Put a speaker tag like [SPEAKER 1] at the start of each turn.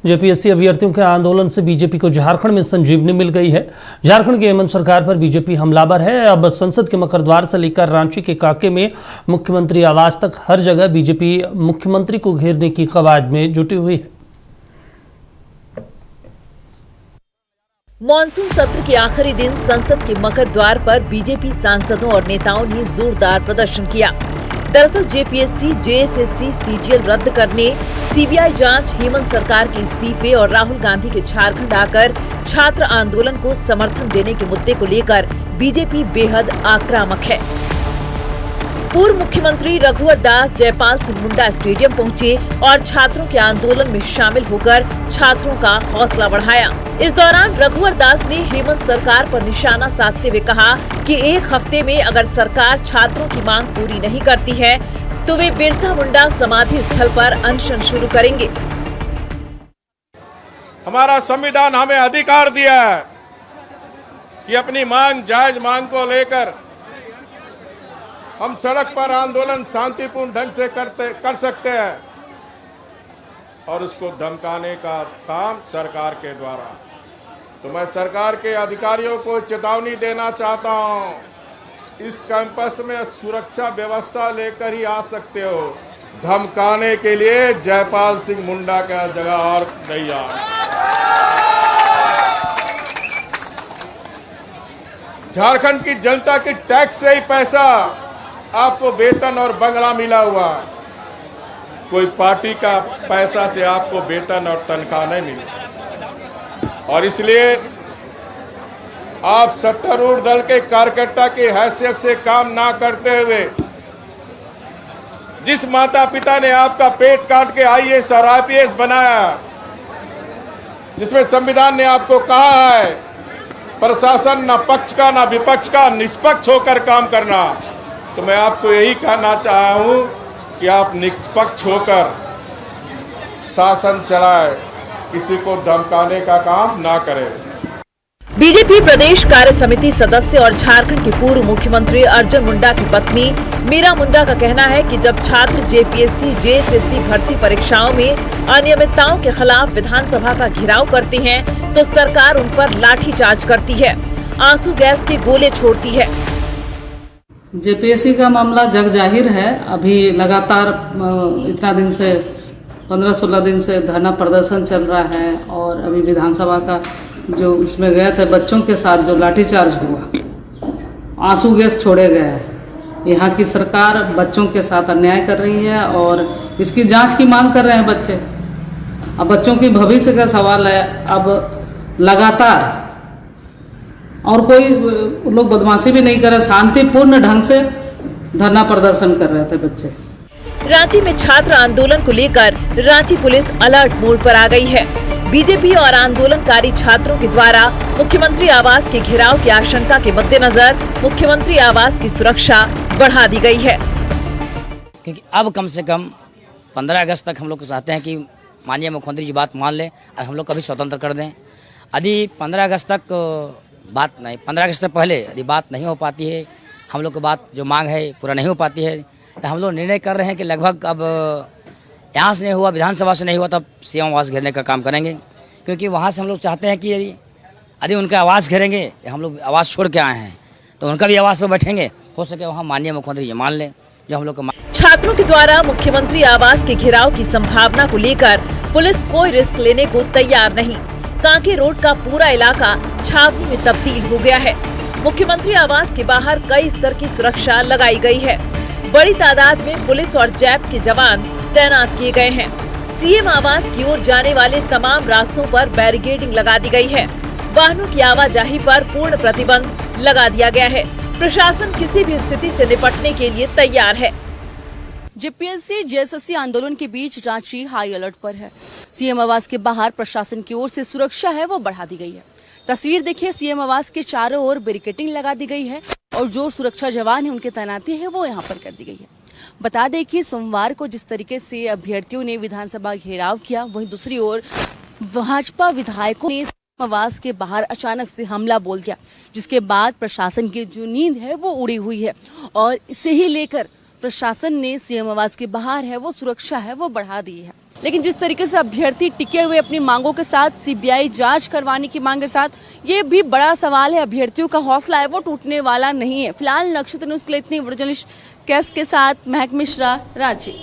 [SPEAKER 1] JPSC अभ्यर्थियों के आंदोलन से बीजेपी को झारखंड में संजीवनी मिल गई है। झारखंड की हेमंत सरकार पर बीजेपी हमलावर है। अब संसद के मकरद्वार से लेकर रांची के काके में मुख्यमंत्री आवास तक हर जगह बीजेपी मुख्यमंत्री को घेरने की कवायद में जुटी हुई है।
[SPEAKER 2] मॉनसून सत्र के आखिरी दिन संसद के मकरद्वार पर बीजेपी सांसदों और नेताओं ने जोरदार प्रदर्शन किया। दरअसल जेपीएससी, जेएसएससी, सीजीएल रद्द करने, सीबीआई जांच, हेमंत सरकार के इस्तीफे और राहुल गांधी के झारखंड आकर छात्र आंदोलन को समर्थन देने के मुद्दे को लेकर बीजेपी बेहद आक्रामक है। पूर्व मुख्यमंत्री रघुवर दास जयपाल सिंह मुंडा स्टेडियम पहुंचे और छात्रों के आंदोलन में शामिल होकर छात्रों का हौसला बढ़ाया। इस दौरान रघुवर दास ने हेमंत सरकार पर निशाना साधते हुए कहा कि एक हफ्ते में अगर सरकार छात्रों की मांग पूरी नहीं करती है तो वे बिरसा मुंडा समाधि स्थल पर अनशन शुरू करेंगे।
[SPEAKER 3] हमारा संविधान हमें अधिकार दिया है कि अपनी मांग, जायज मांग को लेकर हम सड़क पर आंदोलन शांतिपूर्ण ढंग से कर सकते हैं और उसको धमकाने का काम सरकार के द्वारा। तो मैं सरकार के अधिकारियों को चेतावनी देना चाहता हूं, इस कैंपस में सुरक्षा व्यवस्था लेकर ही आ सकते हो, धमकाने के लिए जयपाल सिंह मुंडा का जगह और नहीं आ। झारखंड की जनता की टैक्स से ही पैसा आपको वेतन और बंगला मिला हुआ, कोई पार्टी का पैसा से आपको वेतन और तनख्वाह नहीं मिली। और इसलिए आप सत्तारूढ़ दल के कार्यकर्ता की हैसियत से काम ना करते हुए, जिस माता पिता ने आपका पेट काट के आईएएस और आईपीएस बनाया, जिसमें संविधान ने आपको कहा है प्रशासन न पक्ष का न विपक्ष का, निष्पक्ष होकर काम करना, तो मैं आपको यही कहना चाहा हूं कि आप निष्पक्ष होकर शासन चलाएं, किसी को धमकाने का काम ना करें।
[SPEAKER 2] बीजेपी प्रदेश कार्य समिति सदस्य और झारखंड के पूर्व मुख्यमंत्री अर्जुन मुंडा की पत्नी मीरा मुंडा का कहना है कि जब छात्र जेपीएससी, जेएसएससी भर्ती परीक्षाओं में अनियमितताओं के खिलाफ विधानसभा का घेराव करते हैं तो सरकार उन पर लाठीचार्ज करती है, आंसू गैस के गोले छोड़ती है।
[SPEAKER 4] जेपीएससी का मामला जग जाहिर है। अभी लगातार इतना दिन से 15-16 दिन से धरना प्रदर्शन चल रहा है और अभी विधानसभा का जो उसमें गए थे बच्चों के साथ जो लाठीचार्ज हुआ, आंसू गैस छोड़े गए हैं। यहाँ की सरकार बच्चों के साथ अन्याय कर रही है और इसकी जांच की मांग कर रहे हैं बच्चे। अब बच्चों की भविष्य का सवाल है। अब लगातार और कोई लोग बदमाशी भी नहीं कर रहे, शांतिपूर्ण ढंग से धरना प्रदर्शन कर रहे थे बच्चे।
[SPEAKER 2] रांची में छात्र आंदोलन को लेकर रांची पुलिस अलर्ट मोड पर आ गई है। बीजेपी और आंदोलनकारी छात्रों के द्वारा मुख्यमंत्री आवास के घेराव की आशंका के मद्देनजर मुख्यमंत्री आवास की सुरक्षा बढ़ा दी गई है।
[SPEAKER 5] क्योंकि अब कम से कम 15 अगस्त तक हम लोग चाहते हैं कि माननीय मुख्यमंत्री जी बात मान लें और हम लोग कभी स्वतंत्र कर दें। यदि 15 अगस्त तक बात नहीं, 15 अगस्त से पहले यदि बात नहीं हो पाती है, हम लोग की बात जो मांग है पूरा नहीं हो पाती है, तो हम लोग निर्णय कर रहे हैं कि लगभग अब यहाँ से नहीं हुआ, विधानसभा से नहीं हुआ, तब सीएम आवास घेरने का काम करेंगे। क्योंकि वहाँ से हम लोग चाहते हैं कि यदि उनका आवास घेरेंगे, हम लोग आवास छोड़ के आए हैं तो उनका भी आवास पर बैठेंगे, हो सके वहाँ माननीय मुख्यमंत्री ये मान लें जो हम लोग को।
[SPEAKER 2] छात्रों के द्वारा मुख्यमंत्री आवास के घेराव की संभावना को लेकर पुलिस कोई रिस्क लेने को तैयार नहीं। कांके रोड का पूरा इलाका छावनी में तब्दील हो गया है। मुख्यमंत्री आवास के बाहर कई स्तर की सुरक्षा लगाई गई है। बड़ी तादाद में पुलिस और जैप के जवान तैनात किए गए हैं। सीएम आवास की ओर जाने वाले तमाम रास्तों पर बैरिकेडिंग लगा दी गई है। वाहनों की आवाजाही पर पूर्ण प्रतिबंध लगा दिया गया है। प्रशासन किसी भी स्थिति से निपटने के लिए तैयार है।
[SPEAKER 6] जेपीएससी, जेएसएससी आंदोलन के बीच रांची हाई अलर्ट पर है। सीएम आवास के बाहर प्रशासन की ओर से सुरक्षा है वो बढ़ा दी गई है। तस्वीर देखिए, सीएम आवास के चारों ओर बैरिकेडिंग लगा दी गई है और जो सुरक्षा जवान है उनकी तैनाती है वो यहाँ पर कर दी गई है। बता दें कि सोमवार को जिस तरीके से अभ्यर्थियों ने विधानसभा घेराव किया, वहीं दूसरी ओर भाजपा विधायकों ने आवास के बाहर अचानक से हमला बोल दिया, जिसके बाद प्रशासन की जो नींद है वो उड़ी हुई है और इसे ही लेकर प्रशासन ने सीएम आवास के बाहर है वो सुरक्षा है वो बढ़ा दी है। लेकिन जिस तरीके से अभ्यर्थी टिके हुए अपनी मांगों के साथ सीबीआई जांच करवाने की मांग के साथ, ये भी बड़ा सवाल है। अभ्यर्थियों का हौसला है वो टूटने वाला नहीं है। फिलहाल नक्षत्र न्यूज के लिए इतनी। जर्नलिस्ट कैस के साथ महक मिश्रा, रांची।